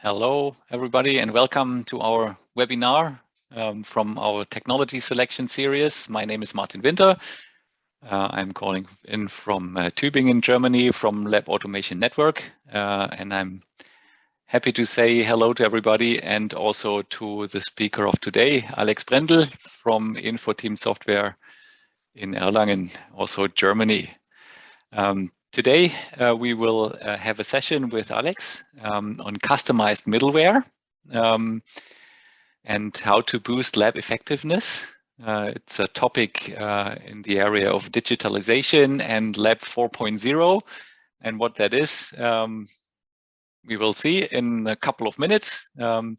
Hello, everybody, and welcome to our webinar from our technology selection series. My name is Martin Winter. I'm calling in from Tübingen, Germany, from Lab Automation Network. And I'm happy to say hello to everybody and also to the speaker of today, Alex Brendel from Infoteam Software in Erlangen, also Germany. Today, we will have a session with Alex on customized middleware and how to boost lab effectiveness. It's a topic in the area of digitalization and Lab 4.0. And what that is, we will see in a couple of minutes. I'll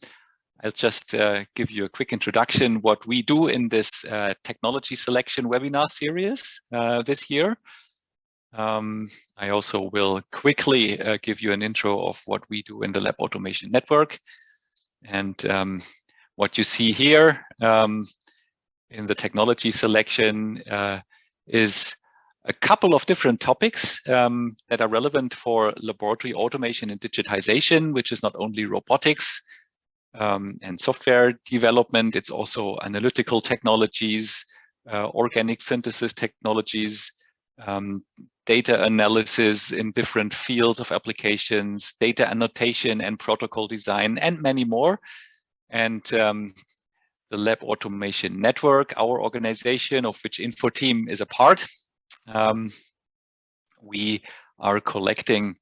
just give you a quick introduction what we do in this technology selection webinar series this year. I also will quickly give you an intro of what we do in the Lab Automation Network. And what you see here in the technology selection is a couple of different topics that are relevant for laboratory automation and digitization, which is not only robotics and software development, it's also analytical technologies, organic synthesis technologies, data analysis in different fields of applications, data annotation and protocol design, and many more. And the Lab Automation Network, our organization of which Infoteam is a part, we are collecting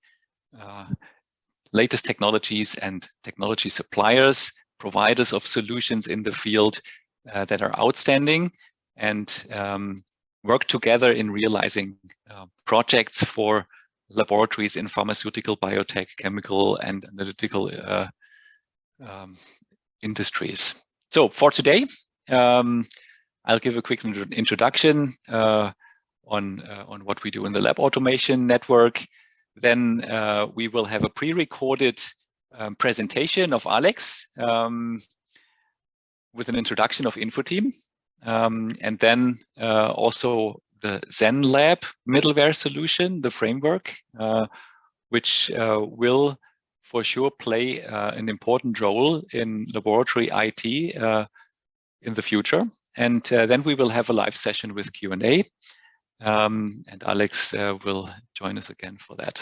latest technologies and technology suppliers, providers of solutions in the field that are outstanding, and work together in realizing projects for laboratories in pharmaceutical, biotech, chemical, and analytical industries. So for today, I'll give a quick introduction on what we do in the Lab Automation Network. Then we will have a pre-recorded presentation of Alex with an introduction of Infoteam. And then also the Zen Lab middleware solution, the framework, which will for sure play an important role in laboratory IT in the future. And then we will have a live session with Q&A. And Alex will join us again for that.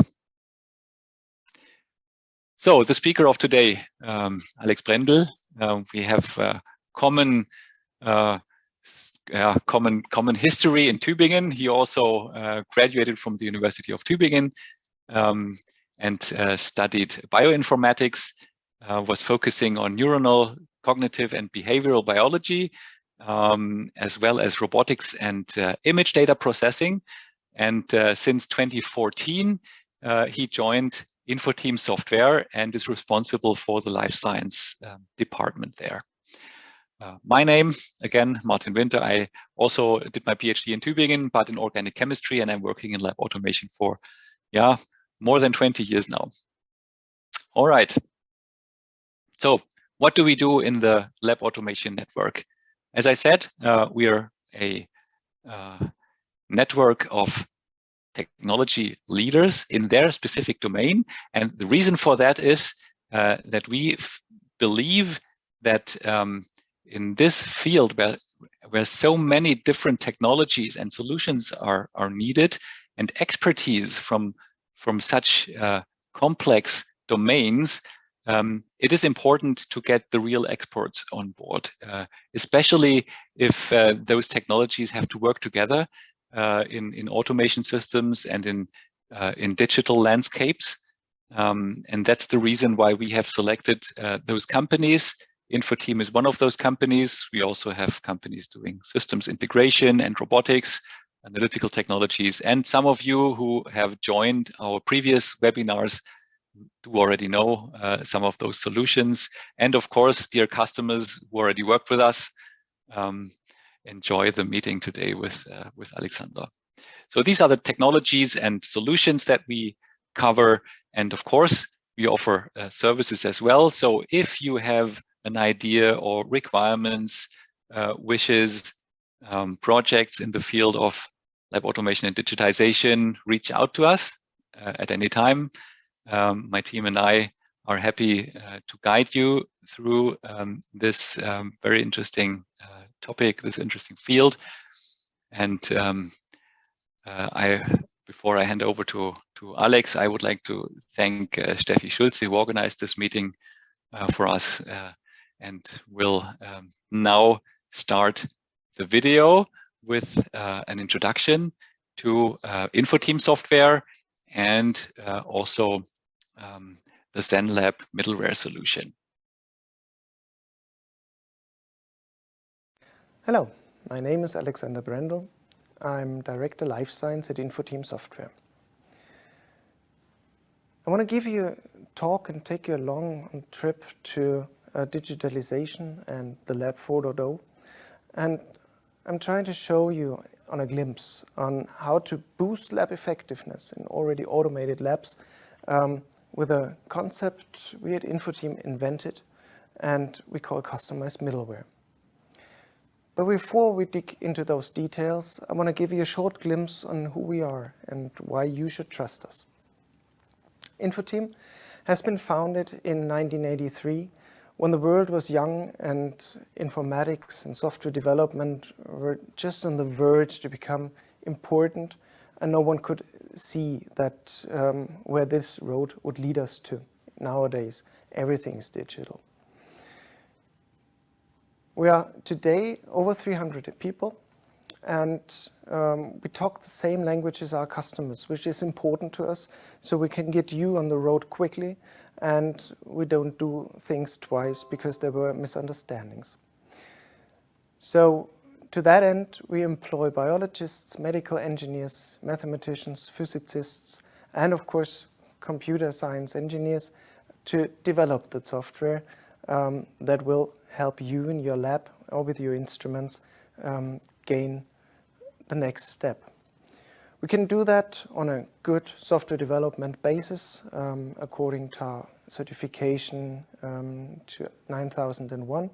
So the speaker of today, Alex Brendel, we have common history in Tübingen. He also graduated from the University of Tübingen and studied bioinformatics, was focusing on neuronal, cognitive, and behavioral biology, as well as robotics and image data processing. And since 2014, he joined Infoteam Software and is responsible for the life science department there. My name, again, Martin Winter. I also did my PhD in Tübingen, but in organic chemistry, and I'm working in lab automation for, more than 20 years now. All right. So what do we do in the Lab Automation Network? As I said, we are a network of technology leaders in their specific domain. And the reason for that is that we believe that in this field where so many different technologies and solutions are needed, and expertise from such complex domains, it is important to get the real experts on board, especially if those technologies have to work together in automation systems and in digital landscapes. And that's the reason why we have selected those companies. Infoteam is one of those companies. We also have companies doing systems integration and robotics, analytical technologies. And some of you who have joined our previous webinars do already know some of those solutions. And of course, dear customers who already worked with us, enjoy the meeting today with Alexander. So these are the technologies and solutions that we cover. And of course, we offer services as well. So if you have an idea or requirements, wishes, projects in the field of lab automation and digitization, reach out to us at any time. My team and I are happy to guide you through this very interesting topic, this interesting field. And before I hand over to Alex, I would like to thank Steffi Schulze, who organized this meeting for us, and will now start the video with an introduction to infoteam software and also the ZenLab middleware solution. Hello, my name is Alexander Brendel. I'm Director Life Science at Infoteam Software. I want to give you a talk and take you along on a trip to digitalization and the Lab 4.0. And I'm trying to show you on a glimpse on how to boost lab effectiveness in already automated labs with a concept we at Infoteam invented and we call customized middleware. But before we dig into those details, I want to give you a short glimpse on who we are and why you should trust us. Infoteam has been founded in 1983 when the world was young and informatics and software development were just on the verge to become important, and no one could see that where this road would lead us to. Nowadays, everything is digital. We are today over 300 people, and we talk the same language as our customers, which is important to us, so we can get you on the road quickly, and we don't do things twice because there were misunderstandings. So to that end, we employ biologists, medical engineers, mathematicians, physicists, and of course, computer science engineers to develop the software that will help you in your lab or with your instruments gain the next step. We can do that on a good software development basis according to our certification to 9001,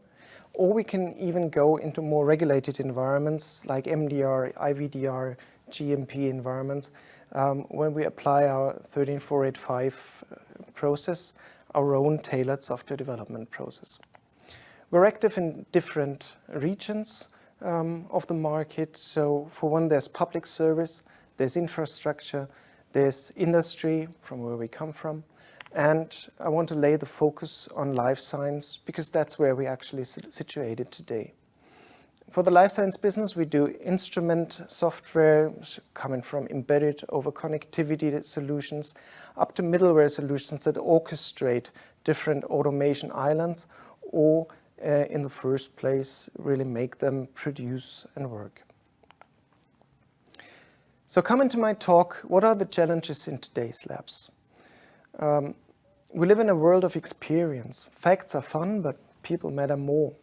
or we can even go into more regulated environments like MDR, IVDR, GMP environments when we apply our 13485 process, our own tailored software development process. We're active in different regions of the market. So for one, there's public service, there's infrastructure, there's industry from where we come from. And I want to lay the focus on life science because that's where we're actually situated today. For the life science business, we do instrument software coming from embedded over connectivity solutions up to middleware solutions that orchestrate different automation islands or in the first place really make them produce and work. So coming to my talk, what are the challenges in today's labs? We live in a world of experience. Facts are fun, but people matter more.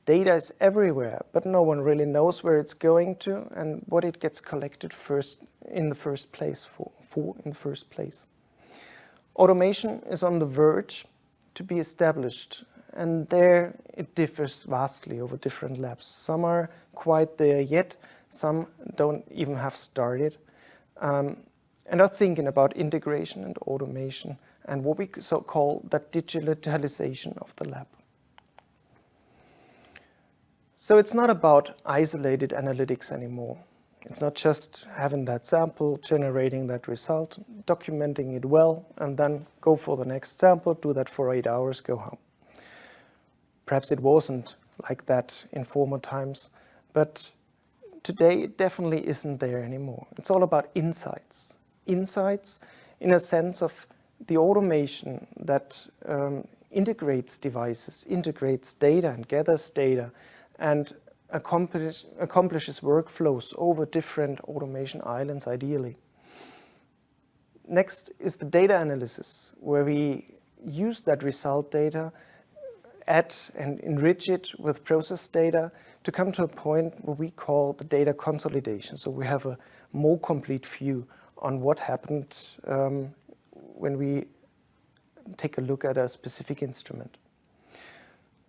Data is everywhere, but no one really knows where it's going to and what it gets collected in the first place. Automation is on the verge to be established, and there it differs vastly over different labs. Some are quite there yet, some don't even have started, and are thinking about integration and automation and what we call that digitalization of the lab. So it's not about isolated analytics anymore. It's not just having that sample, generating that result, documenting it well, and then go for the next sample, do that for 8 hours, go home. Perhaps it wasn't like that in former times, but today it definitely isn't there anymore. It's all about insights. Insights in a sense of the automation that integrates devices, integrates data and gathers data, and accomplishes workflows over different automation islands ideally. Next is the data analysis, where we use that result data, add and enrich it with process data to come to a point where we call the data consolidation. So we have a more complete view on what happened when we take a look at a specific instrument.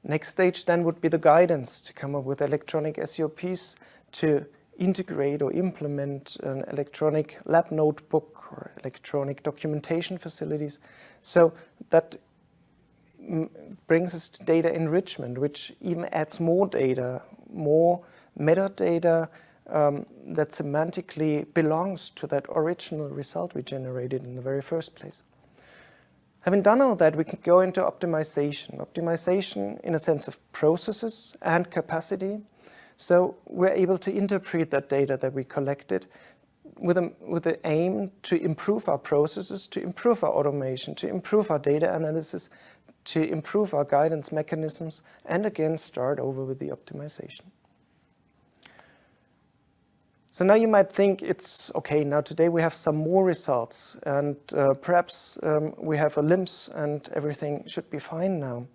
Next stage then would be the guidance to come up with electronic SOPs to integrate or implement an electronic lab notebook or electronic documentation facilities so that brings us to data enrichment, which even adds more data, more metadata that semantically belongs to that original result we generated in the very first place. Having done all that, we can go into optimization. Optimization in a sense of processes and capacity. So we're able to interpret that data that we collected with the aim to improve our processes, to improve our automation, to improve our data analysis, to improve our guidance mechanisms, and again start over with the optimization. So now you might think it's okay, now today we have some more results and perhaps we have a LIMS and everything should be fine now.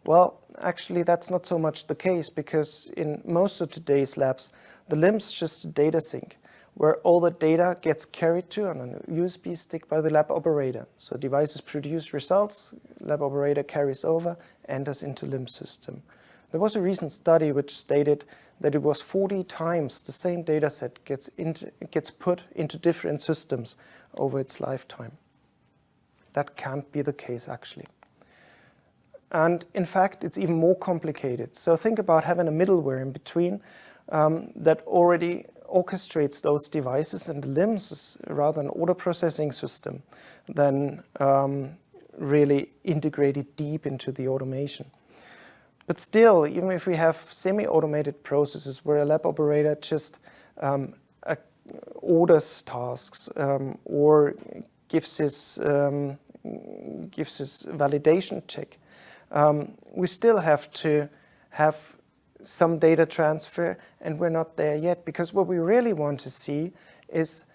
Well, actually that's not so much the case, because in most of today's labs, the LIMS is just a data sink where all the data gets carried to on a USB stick by the lab operator. So devices produce results, lab operator carries over, enters into LIMS system. There was a recent study which stated that it was 40 times the same data set gets put into different systems over its lifetime. That can't be the case, actually. And in fact, it's even more complicated. So think about having a middleware in between that already orchestrates those devices, and the LIMS is rather an order processing system than really integrated deep into the automation. But still, even if we have semi-automated processes where a lab operator just orders tasks or gives his validation check, we still have to have some data transfer, and we're not there yet, because what we really want to see is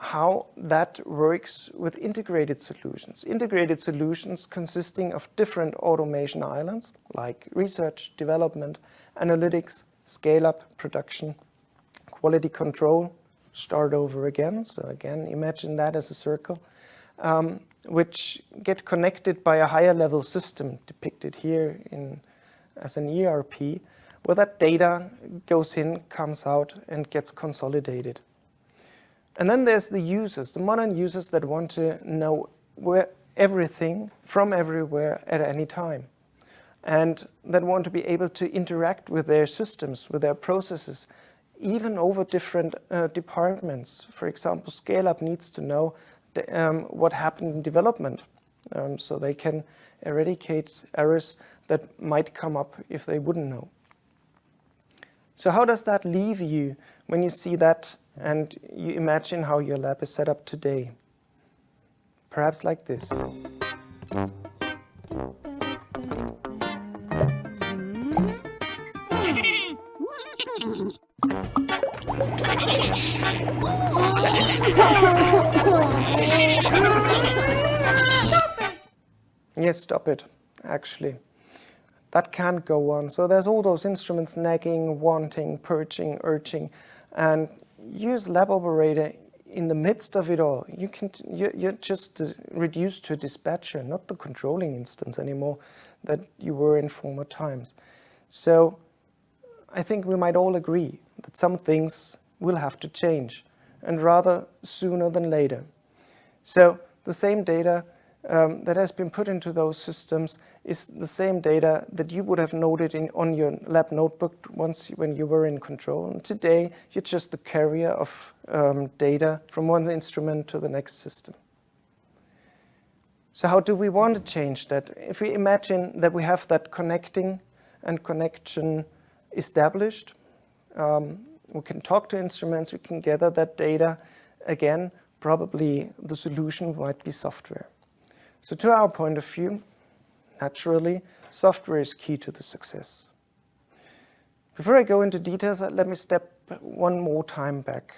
how that works with integrated solutions consisting of different automation islands like research, development, analytics, scale-up, production, quality control, start over again. So again, imagine that as a circle, which get connected by a higher level system depicted here as an ERP, where that data goes in, comes out, and gets consolidated. And then there's the users, the modern users that want to know everything from everywhere at any time, and that want to be able to interact with their systems, with their processes, even over different departments. For example, scale-up needs to know what happened in development, so they can eradicate errors that might come up if they wouldn't know. So how does that leave you when you see that and you imagine how your lab is set up today? Perhaps like this. Yes, stop it, actually. That can't go on. So there's all those instruments nagging, wanting, purging, urging, and use lab operator in the midst of it all. You're just reduced to a dispatcher, not the controlling instance anymore that you were in former times. So I think we might all agree that some things will have to change, and rather sooner than later. So the same data that has been put into those systems is the same data that you would have noted on your lab notebook when you were in control. And today, you're just the carrier of data from one instrument to the next system. So how do we want to change that? If we imagine that we have that connecting and connection established, we can talk to instruments, we can gather that data. Again, probably the solution might be software. So to our point of view, naturally, software is key to the success. Before I go into details, let me step one more time back.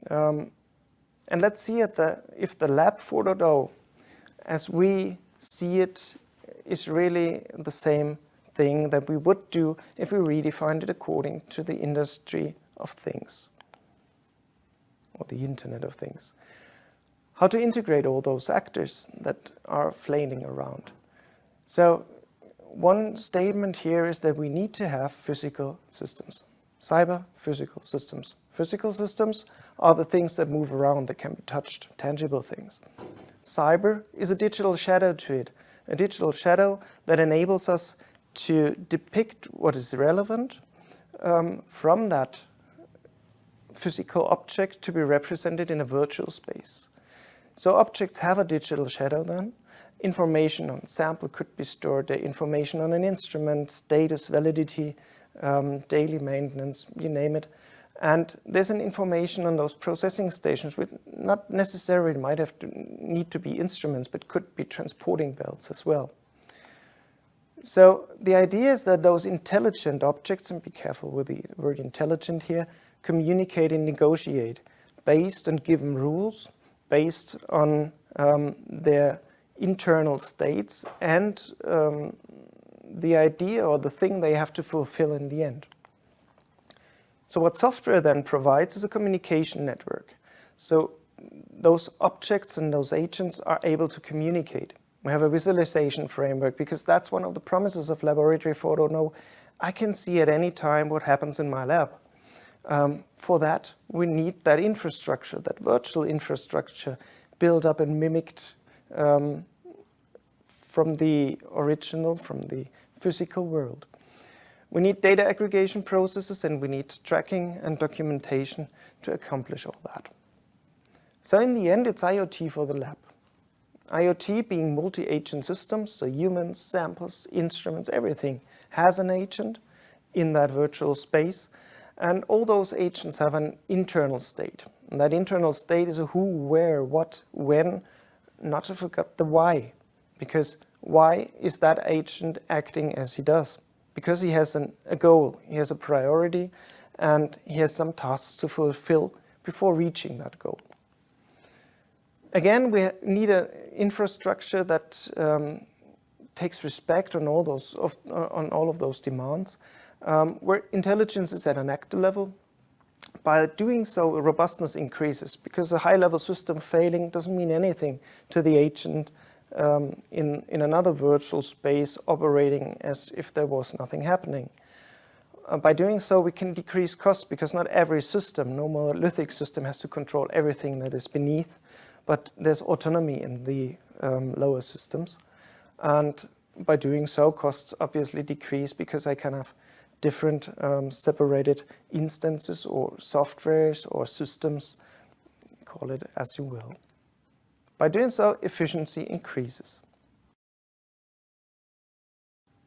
And let's see if the Lab 4.0, as we see it, is really the same thing that we would do if we redefined it according to the industry of things, or the Internet of Things. How to integrate all those actors that are flailing around. So one statement here is that we need to have physical systems, cyber physical systems. Physical systems are the things that move around, that can be touched, tangible things. Cyber is a digital shadow to it, a digital shadow that enables us to depict what is relevant from that physical object to be represented in a virtual space. So objects have a digital shadow then. Information on sample could be stored, the information on an instrument, status, validity, daily maintenance, you name it. And there's an information on those processing stations, which not necessarily might have to need to be instruments, but could be transporting belts as well. So the idea is that those intelligent objects, and be careful with the word intelligent here, communicate and negotiate based on given rules, based on their internal states and the idea or the thing they have to fulfill in the end. So what software then provides is a communication network. So those objects and those agents are able to communicate. We have a visualization framework because that's one of the promises of Laboratory 4.0. I can see at any time what happens in my lab. For that, we need that infrastructure, that virtual infrastructure built up and mimicked from the original, from the physical world. We need data aggregation processes and we need tracking and documentation to accomplish all that. So in the end, it's IoT for the lab. IoT being multi-agent systems, so humans, samples, instruments, everything has an agent in that virtual space. And all those agents have an internal state. And that internal state is a who, where, what, when, not to forget the why. Because why is that agent acting as he does? Because he has a goal, he has a priority, and he has some tasks to fulfill before reaching that goal. Again, we need an infrastructure that takes respect on all of those demands, where intelligence is at an actor level. By doing so, robustness increases, because a high-level system failing doesn't mean anything to the agent in another virtual space operating as if there was nothing happening. By doing so, we can decrease costs, because not every system, no monolithic system, has to control everything that is beneath, but there's autonomy in the lower systems. And by doing so, costs obviously decrease, because I can have different separated instances or softwares or systems, call it as you will. By doing so, efficiency increases.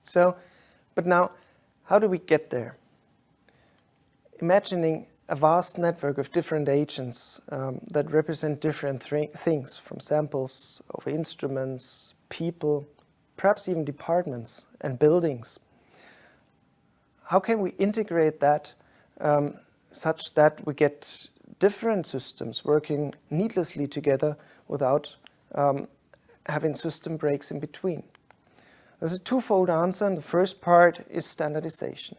So, but now, how do we get there? Imagining a vast network of different agents that represent different things, from samples of instruments, people, perhaps even departments and buildings. How can we integrate that such that we get different systems working needlessly together without having system breaks in between? There's a twofold answer, and the first part is standardization.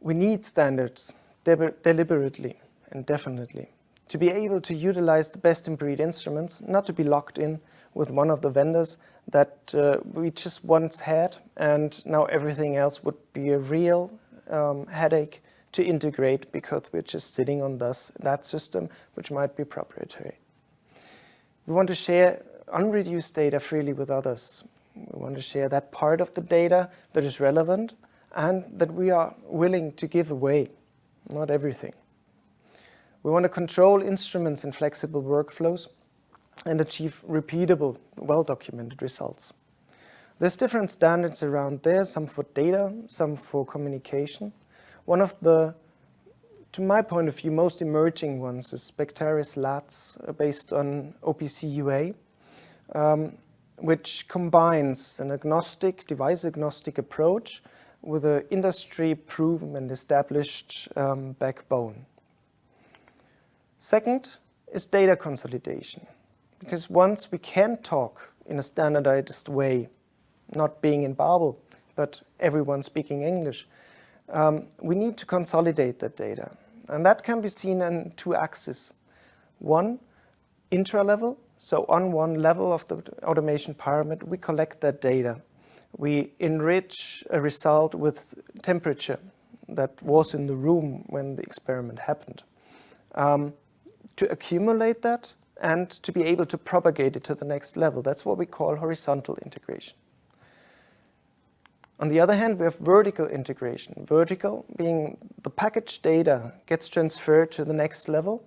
We need standards deliberately and definitely to be able to utilize the best-in-breed instruments, not to be locked in with one of the vendors that we just once had, and now everything else would be a real headache to integrate, because we're just sitting on that system, which might be proprietary. We want to share unreduced data freely with others. We want to share that part of the data that is relevant and that we are willing to give away, not everything. We want to control instruments in flexible workflows and achieve repeatable, well-documented results. There's different standards around there, some for data, some for communication. One of the, to my point of view, most emerging ones is Spectaris LATS, based on OPC UA, which combines an device-agnostic approach with an industry-proven and established backbone. Second is data consolidation, because once we can talk in a standardized way, not being in Babel, but everyone speaking English, we need to consolidate that data. And that can be seen on two axes. One, intra-level, so on one level of the automation pyramid, we collect that data. We enrich a result with temperature that was in the room when the experiment happened. To accumulate that and to be able to propagate it to the next level. That's what we call horizontal integration. On the other hand, we have vertical integration. Vertical being the packaged data gets transferred to the next level,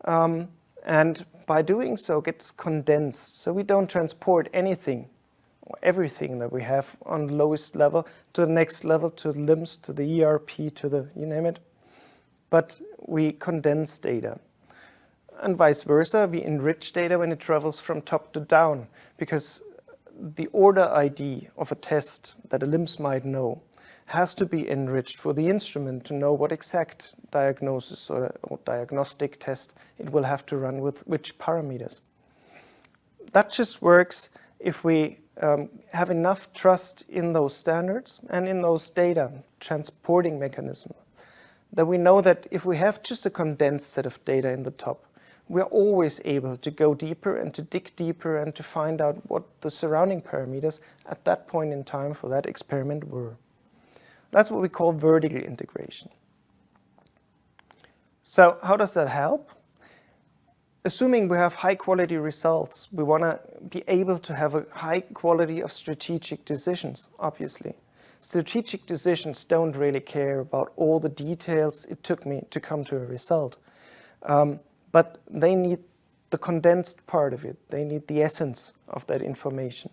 and by doing so gets condensed. So we don't transport anything or everything that we have on the lowest level to the next level, to the LIMS, to the ERP, to the, you name it. But we condense data. And vice versa, we enrich data when it travels from top to down, because the order ID of a test that a LIMS might know has to be enriched for the instrument to know what exact diagnosis or diagnostic test it will have to run with which parameters. That just works if we have enough trust in those standards and in those data transporting mechanisms, that we know that if we have just a condensed set of data in the top, we're always able to go deeper and to dig deeper and to find out what the surrounding parameters at that point in time for that experiment were. That's what we call vertical integration. So how does that help? Assuming we have high quality results, we want to be able to have a high quality of strategic decisions, obviously. Strategic decisions don't really care about all the details it took me to come to a result. But they need the condensed part of it. They need the essence of that information.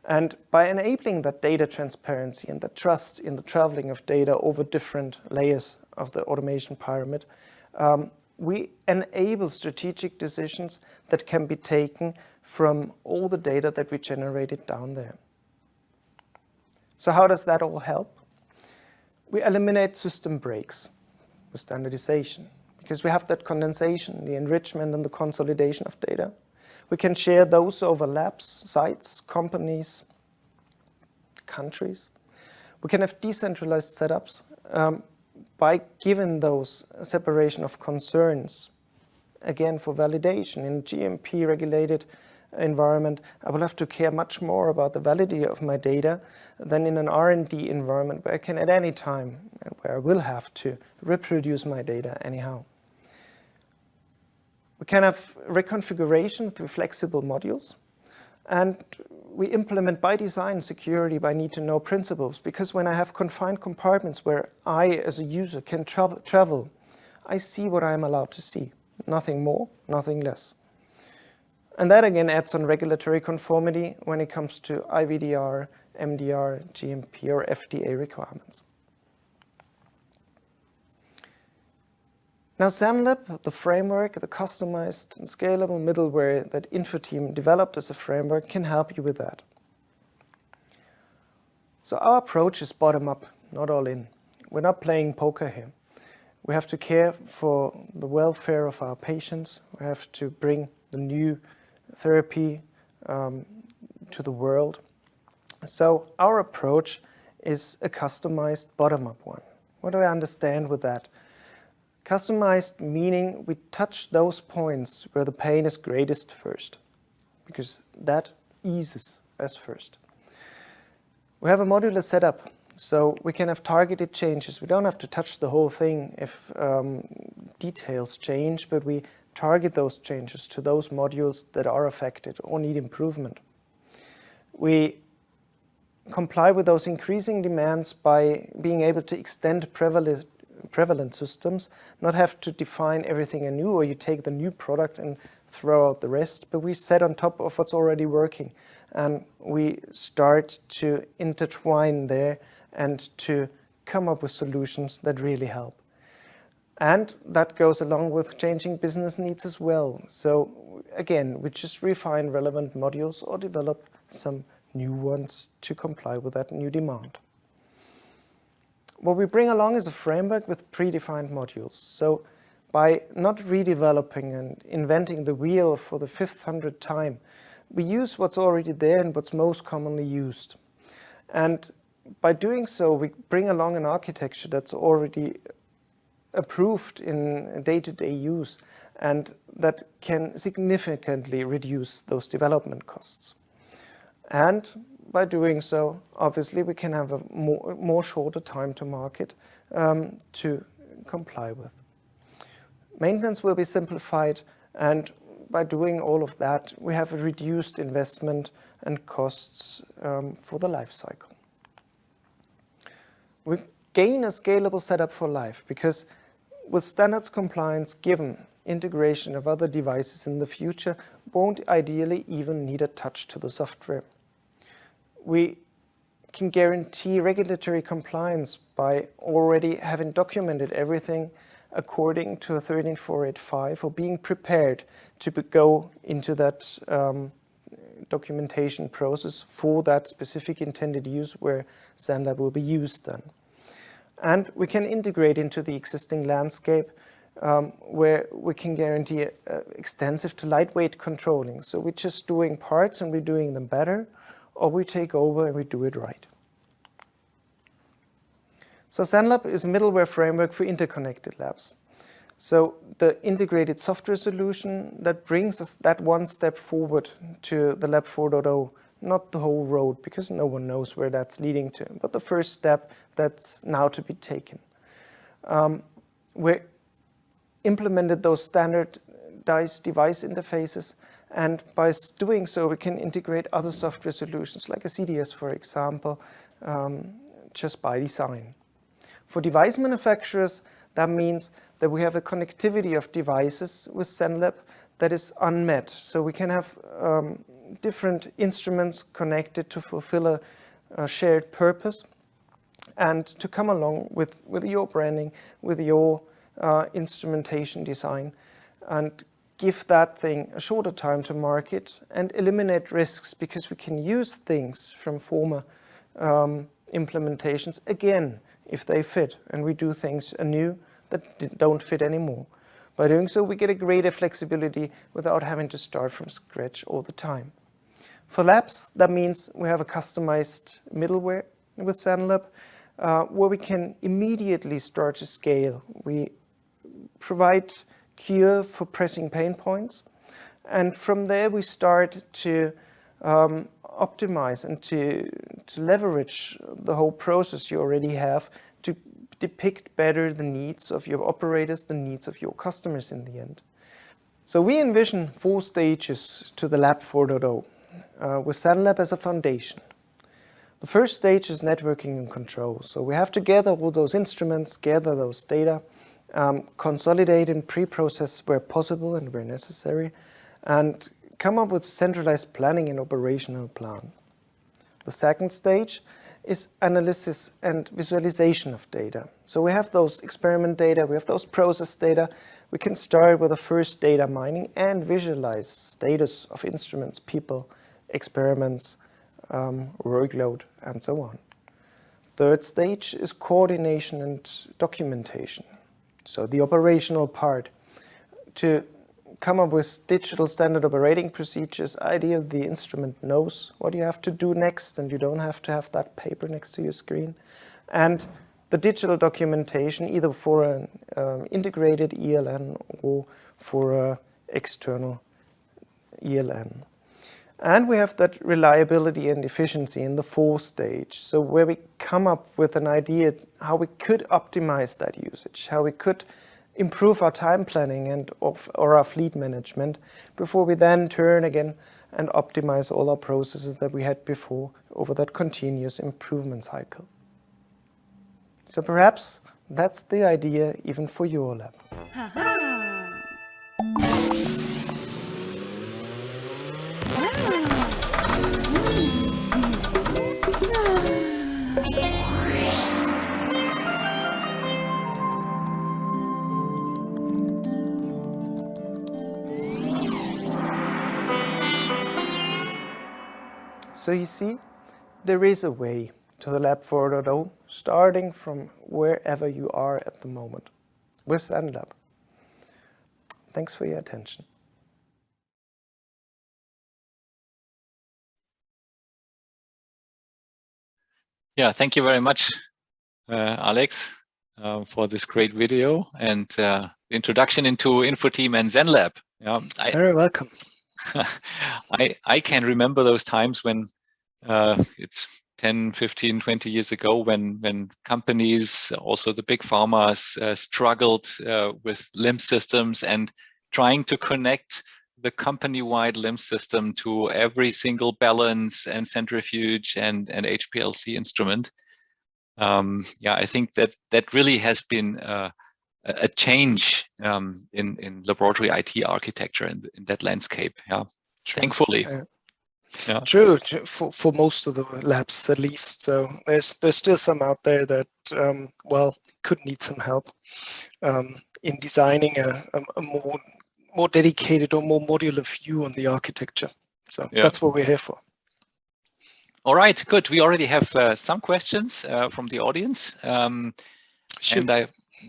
And by enabling that data transparency and the trust in the traveling of data over different layers of the automation pyramid, we enable strategic decisions that can be taken from all the data that we generated down there. So how does that all help? We eliminate system breaks with standardization, because we have that condensation, the enrichment and the consolidation of data. We can share those overlaps, sites, companies, countries. We can have decentralized setups by giving those separation of concerns. Again, for validation in a GMP regulated environment, I will have to care much more about the validity of my data than in an R&D environment where I can at any time, and where I will have to reproduce my data anyhow. We can have reconfiguration through flexible modules, and we implement by design security by need-to-know principles, because when I have confined compartments where I as a user can travel, I see what I am allowed to see, nothing more, nothing less. And that again adds on regulatory conformity when it comes to IVDR, MDR, GMP or FDA requirements. Now ZenLab, the framework, the customized and scalable middleware that infoteam developed as a framework, can help you with that. So our approach is bottom up, not all in. We're not playing poker here. We have to care for the welfare of our patients. We have to bring the new therapy to the world. So our approach is a customized bottom-up one. What do I understand with that? Customized meaning we touch those points where the pain is greatest first, because that eases us first. We have a modular setup, so we can have targeted changes. We don't have to touch the whole thing if details change, but we target those changes to those modules that are affected or need improvement. We comply with those increasing demands by being able to extend prevalent systems, not have to define everything anew, or you take the new product and throw out the rest, but we set on top of what's already working, and we start to intertwine there and to come up with solutions that really help. And that goes along with changing business needs as well. So again, we just refine relevant modules or develop some new ones to comply with that new demand. What we bring along is a framework with predefined modules. So by not redeveloping and inventing the wheel for the 500th time, we use what's already there and what's most commonly used. And by doing so, we bring along an architecture that's already approved in day-to-day use, and that can significantly reduce those development costs. And by doing so, obviously, we can have a more shorter time to market to comply with. Maintenance will be simplified, and by doing all of that, we have a reduced investment and costs for the life cycle. We gain a scalable setup for life because with standards compliance given, integration of other devices in the future won't ideally even need a touch to the software. We can guarantee regulatory compliance by already having documented everything according to 13485 or being prepared to go into that documentation process for that specific intended use where Zenlab will be used then. And we can integrate into the existing landscape where we can guarantee extensive to lightweight controlling. So we're just doing parts and we're doing them better, or we take over and we do it right. So Zenlab is a middleware framework for interconnected labs. So the integrated software solution that brings us that one step forward to the Lab 4.0, not the whole road, because no one knows where that's leading to, but the first step that's now to be taken. We implemented those standardized device interfaces, and by doing so, we can integrate other software solutions, like a CDS, for example, just by design. For device manufacturers, that means that we have a connectivity of devices with Zenlab that is unmet. So we can have different instruments connected to fulfill a shared purpose and to come along with your branding, with your instrumentation design, and give that thing a shorter time to market and eliminate risks, because we can use things from former implementations again if they fit, and we do things anew that don't fit anymore. By doing so, we get a greater flexibility without having to start from scratch all the time. For labs, that means we have a customized middleware with Zenlab where we can immediately start to scale. We provide cure for pressing pain points, and from there we start to optimize and to leverage the whole process you already have to depict better the needs of your operators, the needs of your customers in the end. So we envision 4 stages to the Lab 4.0 with Zenlab as a foundation. The first stage is networking and control. So we have to gather all those instruments, gather those data, consolidate and pre-process where possible and where necessary, and come up with centralized planning and operational plan. The second stage is analysis and visualization of data. So we have those experiment data, we have those process data. We can start with the first data mining and visualize status of instruments, people, experiments, workload, and so on. Third stage is coordination and documentation. So the operational part, to come up with digital standard operating procedures. Ideally, the instrument knows what you have to do next, and you don't have to have that paper next to your screen. And the digital documentation, either for an integrated ELN or for an external ELN. And we have that reliability and efficiency in the 4th stage. So where we come up with an idea how we could optimize that usage, how we could improve our time planning and or our fleet management before we then turn again and optimize all our processes that we had before over that continuous improvement cycle. So perhaps that's the idea even for your lab. So you see, there is a way to the Lab 4.0, starting from wherever you are at the moment with Zenlab. Thanks for your attention. Yeah, thank you very much, Alex, for this great video and the introduction into infoteam and Zenlab. Yeah, Very welcome. I can remember those times when it's 10, 15, 20 years ago when companies, also the big pharmas, struggled with LIMS systems and trying to connect the company-wide LIMS system to every single balance and centrifuge and HPLC instrument. Yeah, I think that really has been a change in laboratory IT architecture in that landscape. Yeah, True. thankfully. Yeah. True, for most of the labs at least. So there's still some out there that well, could need some help in designing a more dedicated or more modular view on the architecture. So yeah. That's what we're here for. All right, good. We already have some questions from the audience, and I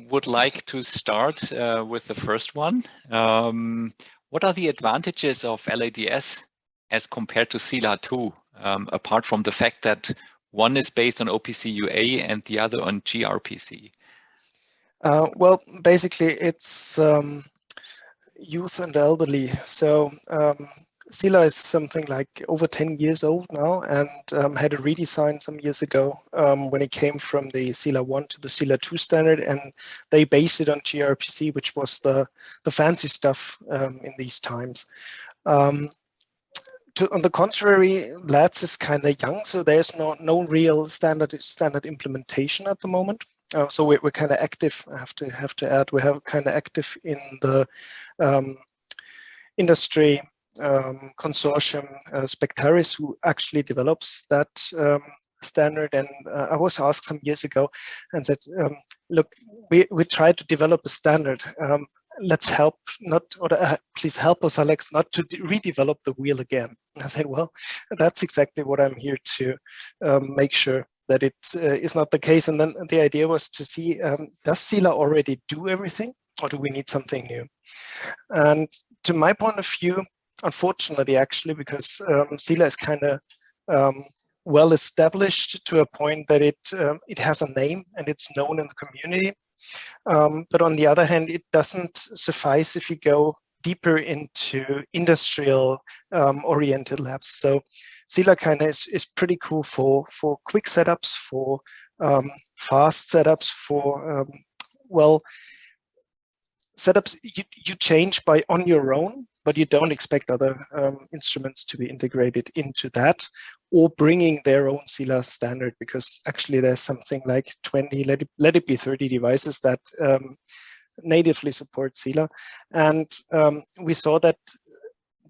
would like to start with the first one. What are the advantages of LADS as compared to SILA 2, apart from the fact that one is based on OPC UA and the other on gRPC? Well, basically, it's youth and elderly. So SILA is something like over 10 years old now, and had a redesign some years ago when it came from the SILA 1 to the SILA 2 standard, and they based it on gRPC, which was the fancy stuff in these times. On the contrary, LADS is kind of young, so there's no real standard implementation at the moment. So we're kind of active. I have to add, we have kind of active in the industry consortium Spectaris, who actually develops that standard. And I was asked some years ago and said, look, we tried to develop a standard. Let's help, please help us, Alex, not to redevelop the wheel again. And I said, well, that's exactly what I'm here to make sure that it is not the case. And then the idea was to see, does SILA already do everything, or do we need something new? And to my point of view, unfortunately, actually, because SILA is kind of well established to a point that it has a name and it's known in the community. But on the other hand, it doesn't suffice if you go deeper into industrial oriented labs. So SILA kind of is pretty cool for quick setups, for fast setups, for well, setups you change on your own, but you don't expect other instruments to be integrated into that or bringing their own SILA standard, because actually there's something like 20, let it be 30 devices that natively support SILA. And we saw that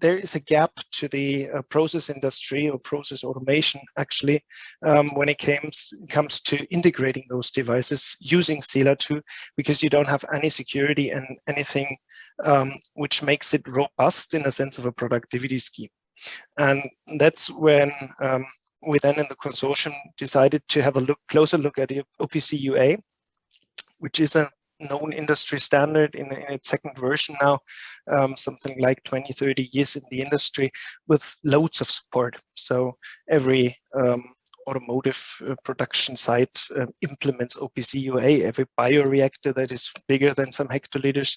there is a gap to the process industry or process automation, actually, when it comes to integrating those devices using SILA 2, because you don't have any security and anything which makes it robust in a sense of a productivity scheme. And that's when we then in the consortium decided to have a closer look at the OPC UA, which is a known industry standard in its second version now, something like 20, 30 years in the industry with loads of support. So every automotive production site implements OPC UA. Every bioreactor that is bigger than some hectoliters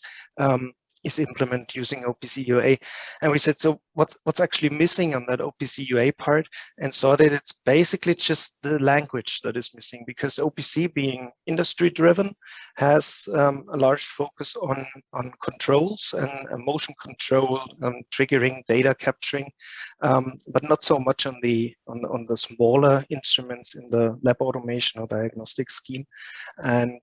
is implemented using OPC UA. And we said, so what's actually missing on that OPC UA part? And saw that it's basically just the language that is missing, because OPC, being industry driven, has a large focus on controls and motion control, triggering, data capturing, but not so much on the smaller instruments in the lab automation or diagnostic scheme. And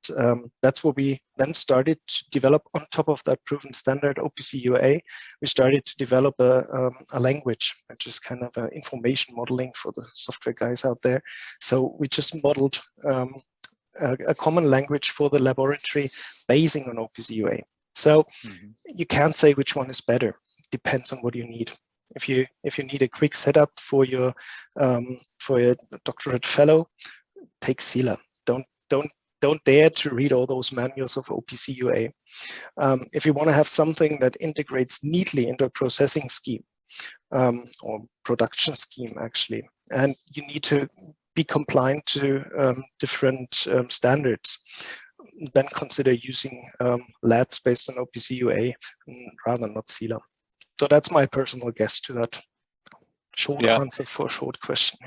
that's what we then started to develop on top of that proven standard OPC UA. We started to develop a language, which is kind of information modeling for the software guys out there. So we just modeled a common language for the laboratory basing on OPC UA. So you can't say which one is better. It depends on what you need. If you need a quick setup for your doctorate fellow, take SILA. Don't dare to read all those manuals of OPC UA. If you want to have something that integrates neatly into a processing scheme or production scheme, actually, and you need to be compliant to different standards, then consider using LADS based on OPC UA rather not SILA. So that's my personal guess to that. Short answer for a short question.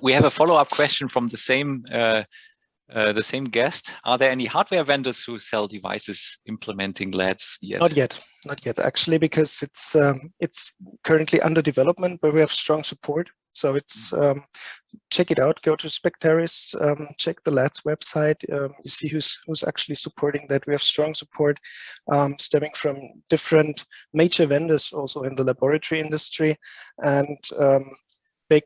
We have a follow-up question from the same the same guest. Are there any hardware vendors who sell devices implementing LADs yet? Not yet, actually, because it's currently under development, but we have strong support. So it's check it out. Go to Spectaris, check the LADS website. You see who's actually supporting that. We have strong support stemming from different major vendors, also in the laboratory industry, and big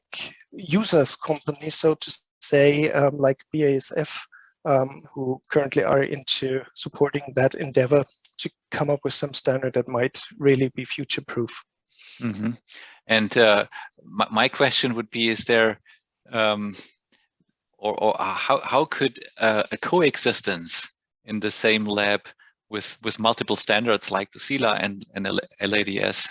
users companies, so to say, like BASF, who currently are into supporting that endeavor to come up with some standard that might really be future-proof. Mm-hmm. And my question would be: is there, or how could a coexistence in the same lab with multiple standards like the CELA and LADS,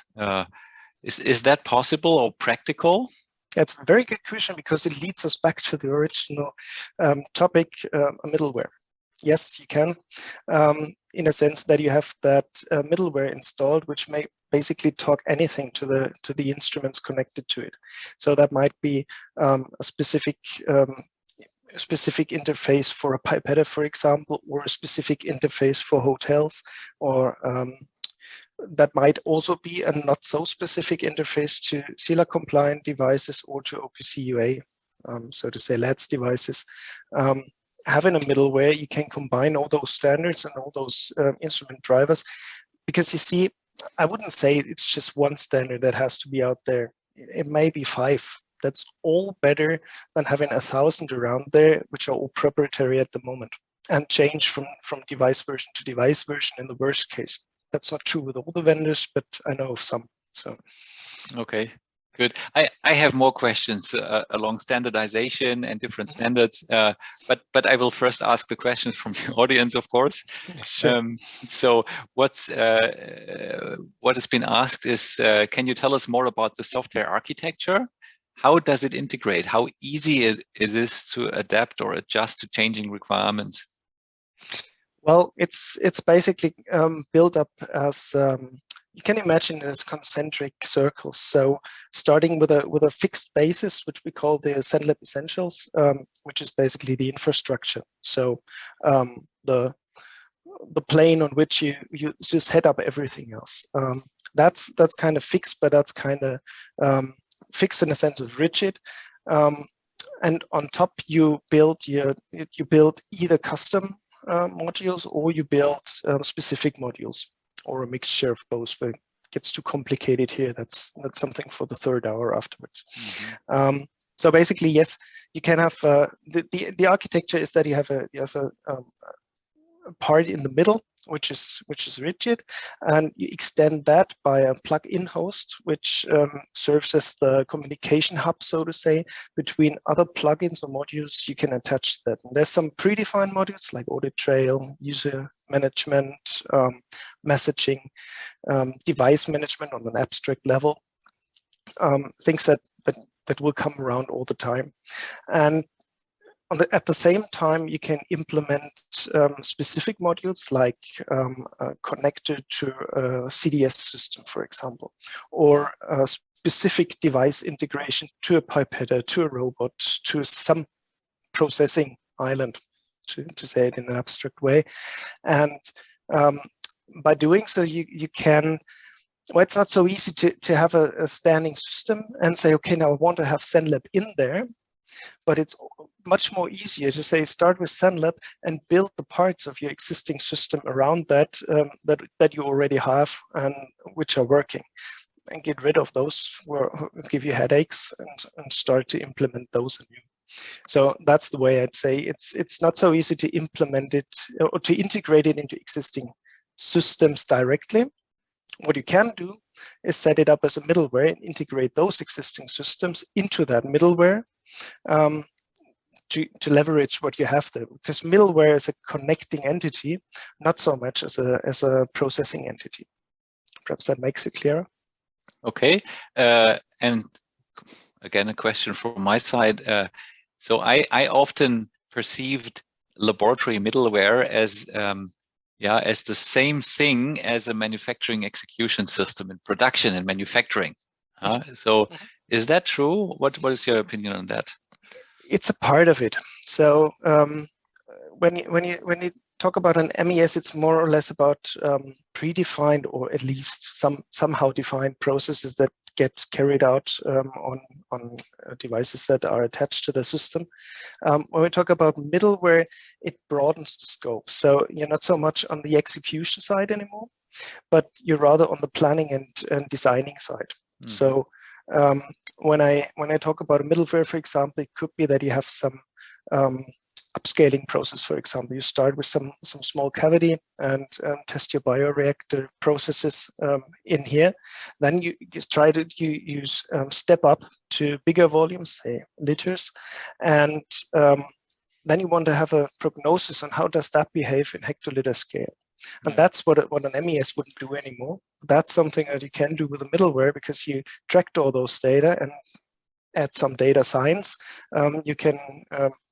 is that possible or practical? That's a very good question, because it leads us back to the original topic, middleware. Yes, you can, in a sense that you have that middleware installed, which may basically talk anything to the instruments connected to it. So that might be a specific interface for a pipette, for example, or a specific interface for hotels, or that might also be a not so specific interface to CELA compliant devices or to OPC UA, so to say LADS devices. Having a middleware, you can combine all those standards and all those instrument drivers, because you see, I wouldn't say it's just one standard that has to be out there. It may be 5. That's all better than having 1,000 around there, which are all proprietary at the moment and change from device version to device version in the worst case. That's not true with all the vendors, but I know of some. So, okay, good. I have more questions along standardization and different standards, but I will first ask the questions from the audience, of course. Sure. So what has been asked is, can you tell us more about the software architecture? How does it integrate? How easy it is to adapt or adjust to changing requirements? Well, it's basically built up as you can imagine as concentric circles. So starting with a fixed basis, which we call the SENLab Essentials, which is basically the infrastructure. So the plane on which you set up everything else. That's kind of fixed, but that's kind of fixed in a sense of rigid. And on top, you build either custom modules, or you build specific modules, or a mixture of both. But it gets too complicated here. That's something for the third hour afterwards. Mm-hmm. So basically, yes, you can have the architecture is that you have a part in the middle, which is rigid, and you extend that by a plug-in host, which serves as the communication hub, so to say, between other plugins or modules you can attach that. And there's some predefined modules like audit trail, user management, messaging, device management on an abstract level, things that will come around all the time. And at the same time, you can implement specific modules like connected to a CDS system, for example, or a specific device integration to a pipette, to a robot, to some processing island, to say it in an abstract way. And by doing so, you can, well, it's not so easy to have a standing system and say, okay, now I want to have SENLab in there. But it's much more easier to say, start with SENLab and build the parts of your existing system around that that you already have and which are working, and get rid of those who give you headaches and start to implement those anew. So that's the way I'd say it's not so easy to implement it or to integrate it into existing systems directly. What you can do is set it up as a middleware and integrate those existing systems into that middleware. To leverage what you have there, because middleware is a connecting entity, not so much as a processing entity. Perhaps that makes it clearer. Okay, and again, a question from my side. So I often perceived laboratory middleware as as the same thing as a manufacturing execution system in production and manufacturing. So is that true? What is your opinion on that? It's a part of it. So when you talk about an MES, it's more or less about predefined or at least somehow defined processes that get carried out on devices that are attached to the system. When we talk about middleware, it broadens the scope. So you're not so much on the execution side anymore, but you're rather on the planning and designing side. Mm-hmm. So when I talk about a middleware, for example, it could be that you have some upscaling process. For example, you start with some small cavity and test your bioreactor processes in here. Then you just try to use step up to bigger volumes, say liters, and then you want to have a prognosis on how does that behave in hectoliter scale. And that's what an MES wouldn't do anymore. That's something that you can do with a middleware, because you tracked all those data and add some data science. You can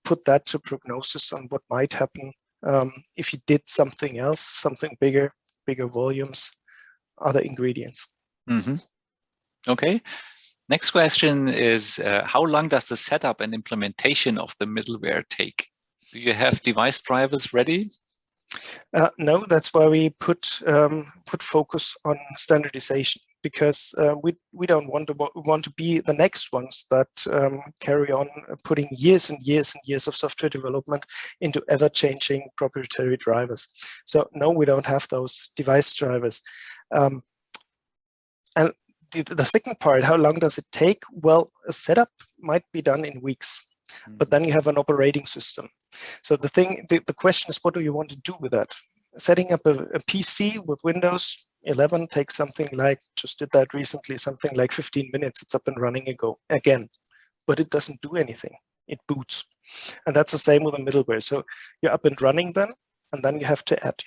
put that to prognosis on what might happen if you did something else, something bigger volumes, other ingredients. Mm-hmm. Okay. Next question is, how long does the setup and implementation of the middleware take? Do you have device drivers ready? No, that's why we put focus on standardization, because we don't want to be the next ones that carry on putting years and years and years of software development into ever-changing proprietary drivers. So no, we don't have those device drivers. And the second part, how long does it take? Well, a setup might be done in weeks. But then you have an operating system. So the question is, what do you want to do with that? Setting up a PC with Windows 11 takes something like, just did that recently, something like 15 minutes. It's up and running again, but it doesn't do anything. It boots. And that's the same with a middleware. So you're up and running then, and then you have to add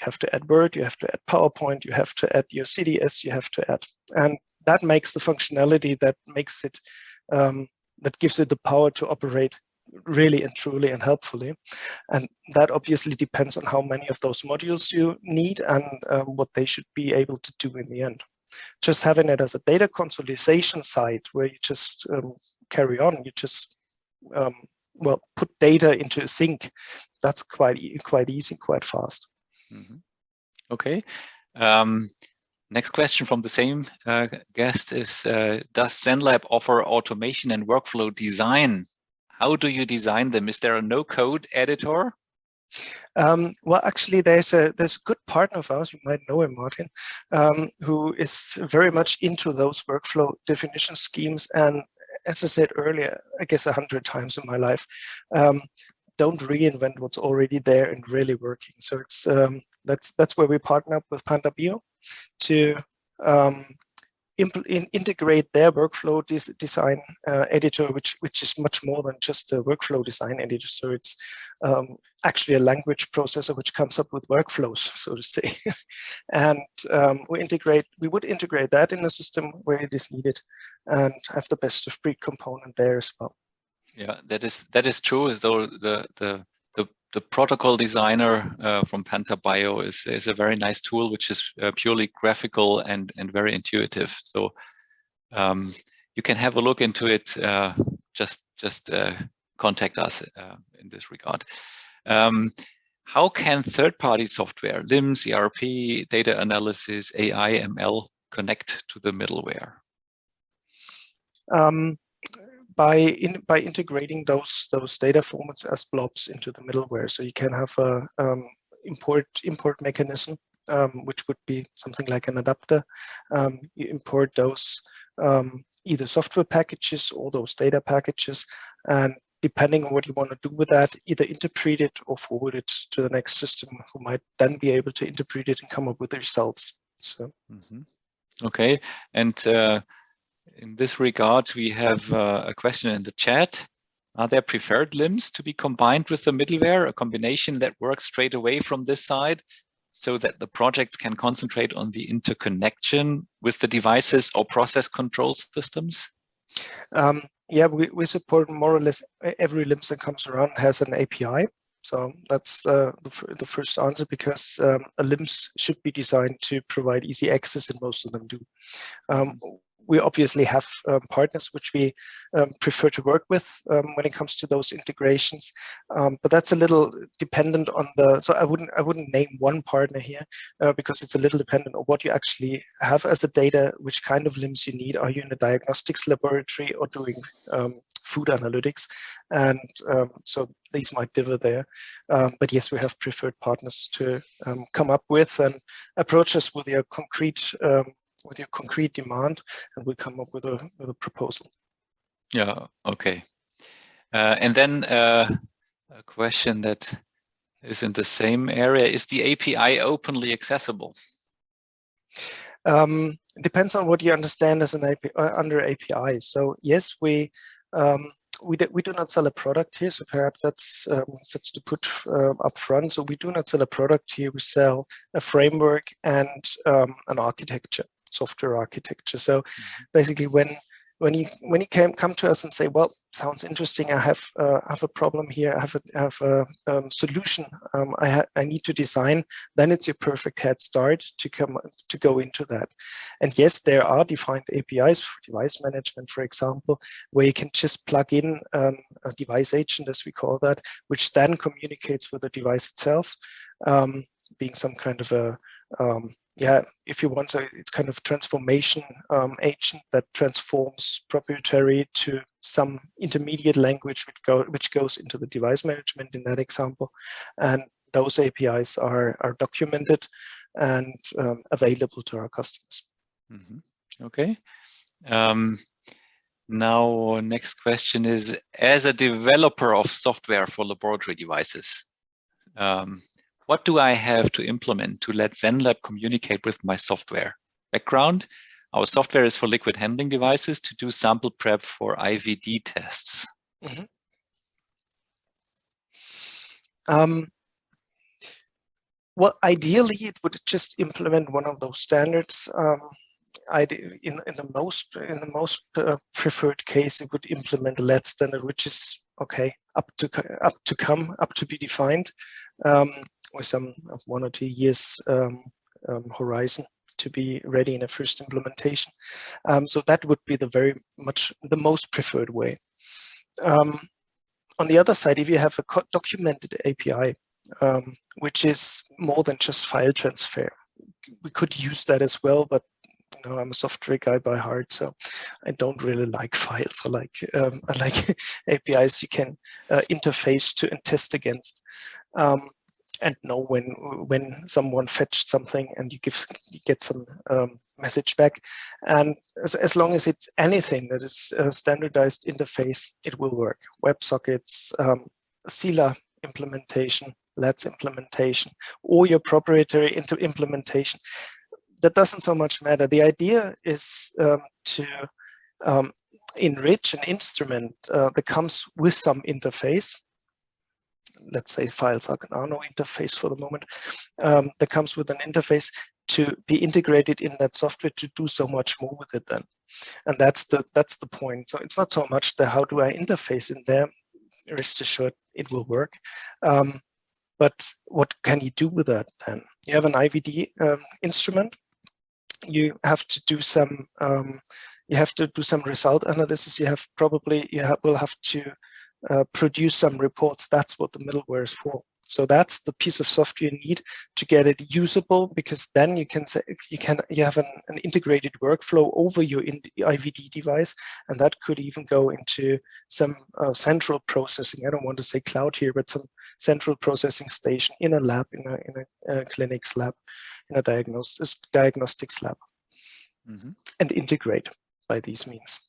Word, you have to add PowerPoint, you have to add your CDS, you have to add. And that makes the functionality that makes it, that gives it the power to operate really and truly and helpfully. And that obviously depends on how many of those modules you need and what they should be able to do in the end. Just having it as a data consolidation site where you just carry on, you just put data into a sink. That's quite easy, quite fast. Mm-hmm. Okay. Next question from the same guest is, does ZenLab offer automation and workflow design? How do you design them? Is there a no-code editor? Well, actually, there's a good partner of ours, you might know him, Martin, who is very much into those workflow definition schemes. And as I said earlier, I guess 100 times in my life, don't reinvent what's already there and really working. So it's that's where we partner up with PandaBio to integrate their workflow design editor, which is much more than just a workflow design editor. So it's actually a language processor which comes up with workflows, so to say. And we would integrate that in a system where it is needed and have the best of breed component there as well. Yeah, that is true. Though the protocol designer from PandaBio is a very nice tool, which is purely graphical and very intuitive. So you can have a look into it. Just contact us in this regard. How can third-party software, LIMS, ERP, data analysis, AI, ML connect to the middleware? By integrating those data formats as blobs into the middleware. So you can have a import mechanism, which would be something like an adapter. You import those either software packages or those data packages, and depending on what you want to do with that, either interpret it or forward it to the next system, who might then be able to interpret it and come up with the results. So. Okay, and in this regard, we have a question in the chat. Are there preferred LIMS to be combined with the middleware, a combination that works straight away from this side so that the projects can concentrate on the interconnection with the devices or process control systems? Yeah, we support more or less every LIMS that comes around has an API. So that's the first answer, because a LIMS should be designed to provide easy access, and most of them do. we obviously have partners which we prefer to work with when it comes to those integrations, but that's a little dependent on the. So I wouldn't name one partner here because it's a little dependent on what you actually have as a data, which kind of LIMS you need. Are you in a diagnostics laboratory or doing food analytics? And so these might differ there. But yes, we have preferred partners to come up with and approach us with your concrete demand, and we come up with a proposal. Yeah. Okay. And then a question that is in the same area: is the API openly accessible? It depends on what you understand as an API, under API. So yes, we do not sell a product here, so perhaps that's to put up front. So we do not sell a product here. We sell a framework and an architecture, software architecture. So basically, when you come to us and say, well, sounds interesting, I have a problem here, I have a solution I need to design, then it's your perfect head start to go into that. And yes, there are defined APIs for device management, for example, where you can just plug in a device agent, as we call that, which then communicates with the device itself, being some kind of a if you want, so it's kind of transformation agent that transforms proprietary to some intermediate language which goes into the device management in that example. And those APIs are documented and available to our customers. Okay. Now, next question is, as a developer of software for laboratory devices, what do I have to implement to let ZenLab communicate with my software? Background: our software is for liquid handling devices to do sample prep for IVD tests. Well, ideally, it would just implement one of those standards. In the most preferred case, it would implement a LED standard, which is okay, up to be defined, with some 1 or 2 years horizon to be ready in a first implementation. So that would be the most preferred way. On the other side, if you have a documented API, which is more than just file transfer, we could use that as well, but you know, I'm a software guy by heart, so I don't really like files. I like APIs you can interface to and test against, and know when someone fetched something and you get some message back. And as long as it's anything that is a standardized interface, it will work. WebSockets, CELA implementation, LEDS implementation, or your proprietary implementation. That doesn't so much matter. The idea is to enrich an instrument that comes with some interface. Let's say files are no interface for the moment. That comes with an interface to be integrated in that software to do so much more with it then. And that's the point. So it's not so much the how do I interface in there. Rest assured, it will work. But what can you do with that then? You have an IVD instrument. You have to do some result analysis. You will have to produce some reports. That's what the middleware is for. So that's the piece of software you need to get it usable, because then you have an integrated workflow over your IVD device, and that could even go into some central processing. I don't want to say cloud here, but some central processing station in a lab, in a clinic's lab, in a diagnostics lab, and integrate by these means.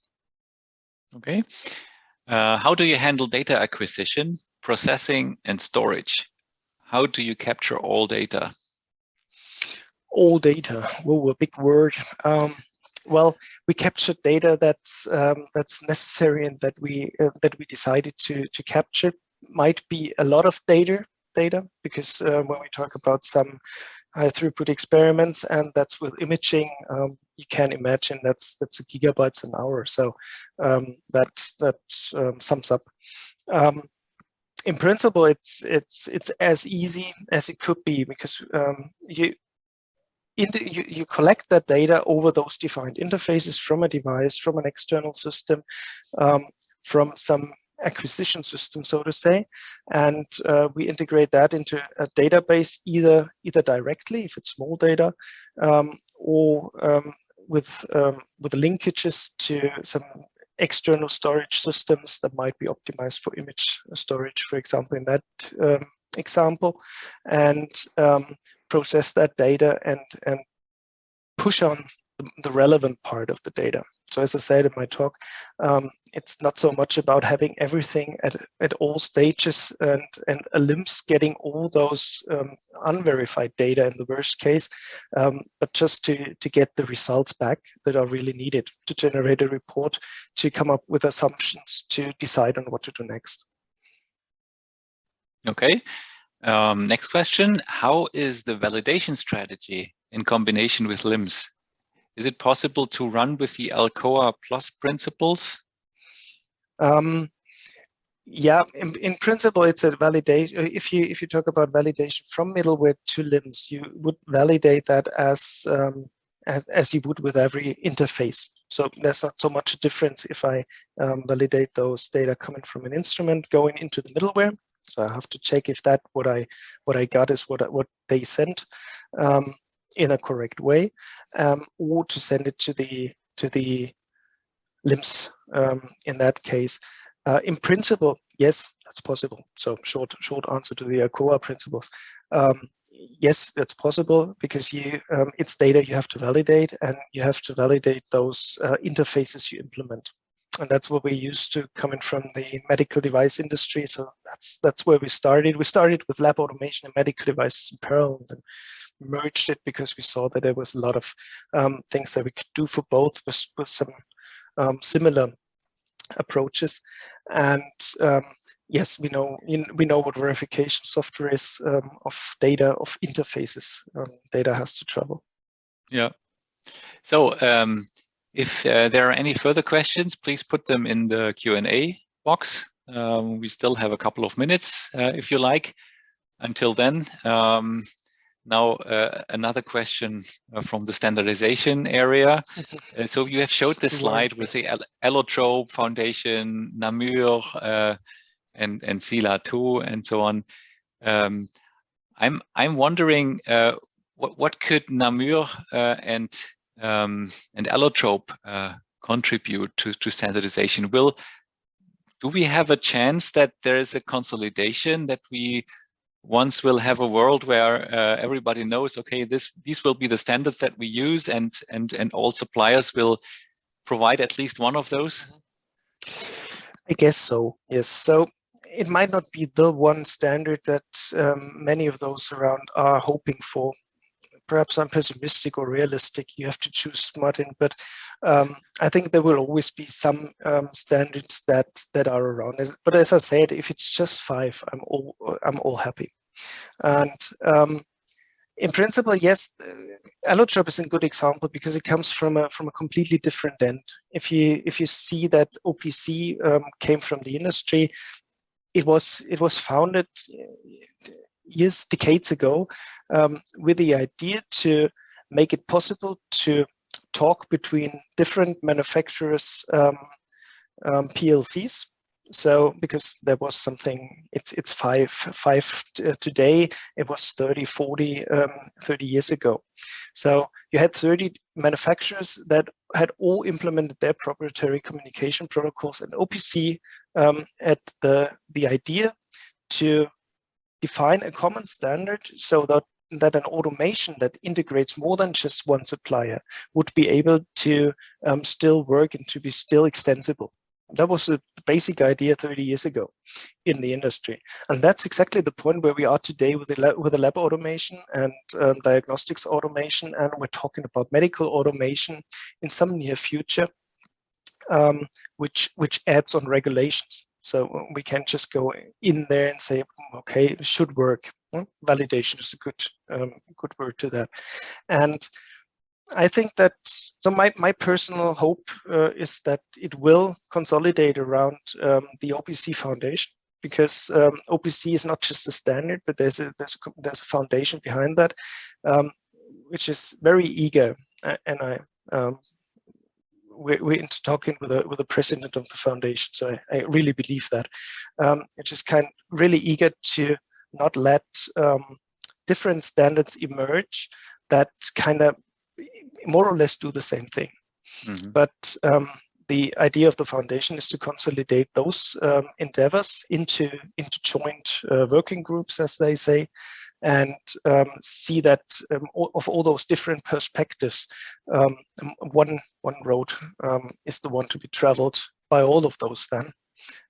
Okay. How do you handle data acquisition, processing, and storage? How do you capture all data? All data, whoa, a big word. Well, we capture data that's necessary and that we decided to capture. Might be a lot of data because when we talk about some high throughput experiments, and that's with imaging, you can imagine that's a gigabytes an hour. So that sums up. In principle, it's as easy as it could be, because you collect that data over those defined interfaces from a device, from an external system, from some acquisition system, so to say, and we integrate that into a database either directly if it's small data, or with linkages to some external storage systems that might be optimized for image storage, for example, in that example, and process that data and push on the relevant part of the data. So as I said in my talk, it's not so much about having everything at all stages and a LIMS getting all those unverified data in the worst case, but just to get the results back that are really needed to generate a report, to come up with assumptions, to decide on what to do next. Okay. Next question. How is the validation strategy in combination with LIMS? Is it possible to run with the Alcoa Plus principles? Yeah, in principle, it's a validation. If you talk about validation from middleware to LIMS, you would validate that as you would with every interface. So there's not so much a difference if I validate those data coming from an instrument going into the middleware. So I have to check if that what I got is what they sent in a correct way, or to send it to the LIMS in that case. In principle, yes, that's possible. So short answer to the Alcoa principles. Yes, that's possible because it's data you have to validate, and you have to validate those interfaces you implement. And that's what we used to coming from the medical device industry. So that's where we started. We started with lab automation and medical devices in parallel, and merged it because we saw that there was a lot of things that we could do for both with some similar approaches. And yes, we know what verification software is of data, of interfaces. Data has to travel. Yeah. So if there are any further questions, please put them in the Q&A box. We still have a couple of minutes, if you like. Until then, now another question from the standardization area. So you have showed this slide with the Allotrope Foundation, Namur, and SILA 2, and so on. I'm wondering what could Namur and Allotrope contribute to standardization? Do we have a chance that there is a consolidation, that we once will have a world where everybody knows, okay, these will be the standards that we use, and all suppliers will provide at least one of those? I guess so, yes. So it might not be the one standard that many of those around are hoping for. Perhaps I'm pessimistic or realistic. You have to choose, Martin. But I think there will always be some standards that are around. But as I said, if it's just 5, I'm all happy. And in principle, yes, Allotrope is a good example because it comes from a completely different end. If you see that OPC came from the industry, it was founded decades ago, with the idea to make it possible to talk between different manufacturers' PLCs. So because there was something, it's five today, it was 30 years ago. So you had 30 manufacturers that had all implemented their proprietary communication protocols, and OPC had the idea to define a common standard so that an automation that integrates more than just one supplier would be able to still work and to be still extensible. That was the basic idea 30 years ago in the industry. And that's exactly the point where we are today with the lab automation and diagnostics automation. And we're talking about medical automation in some near future, which adds on regulations. So we can't just go in there and say, okay, it should work. Validation is a good word to that. And I think that, so my personal hope is that it will consolidate around the OPC Foundation, because OPC is not just a standard, but there's a foundation behind that. which is very eager, and we're into talking with the president of the foundation, so I really believe that, which is kind of really eager to not let different standards emerge that kind of more or less do the same thing. Mm-hmm. But the idea of the foundation is to consolidate those endeavors into joint working groups, as they say, and see that of all those different perspectives, one road is the one to be traveled by all of those then,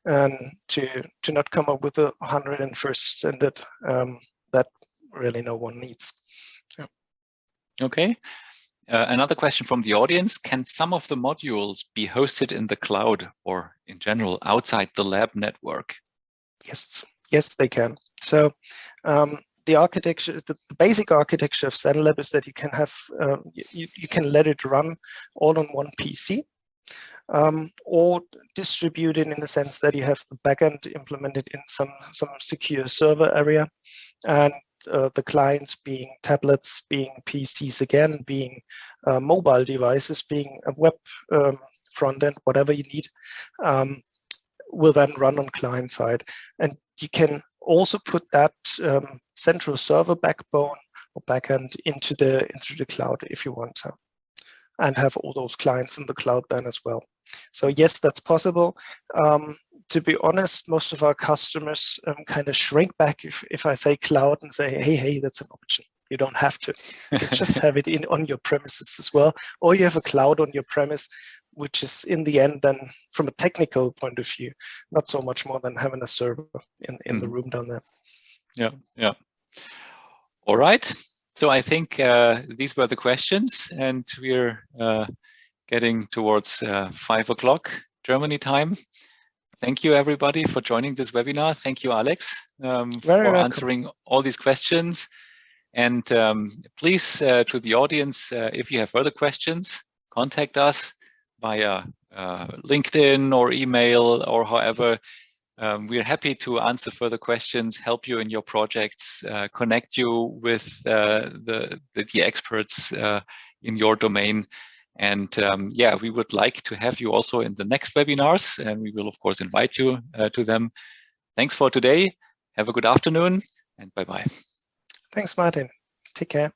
and to not come up with 101st standard that really no one needs. Yeah. Okay. Another question from the audience: can some of the modules be hosted in the cloud or in general outside the lab network? Yes, they can. So the architecture, the basic architecture of Zenlab is that you can have you can let it run all on one PC, or distribute it in the sense that you have the backend implemented in some secure server area, and the clients being tablets, being PCs again, being mobile devices, being a web front end, whatever you need, will then run on client side. And you can also put that central server backbone or backend into the cloud if you want to, and have all those clients in the cloud then as well. So yes, that's possible. To be honest, most of our customers kind of shrink back if I say cloud and say, hey, that's an option. You don't have to. You just have it on your premises as well. Or you have a cloud on your premise, which is in the end then, from a technical point of view, not so much more than having a server in the room down there. Yeah. All right. So I think these were the questions, and we're getting towards 5 o'clock Germany time. Thank you, everybody, for joining this webinar. Thank you, Alex, for answering all these questions. And please, to the audience, if you have further questions, contact us via LinkedIn or email or however. We're happy to answer further questions, help you in your projects, connect you with the experts in your domain. And yeah, we would like to have you also in the next webinars, and we will, of course, invite you to them. Thanks for today. Have a good afternoon, and bye-bye. Thanks, Martin. Take care.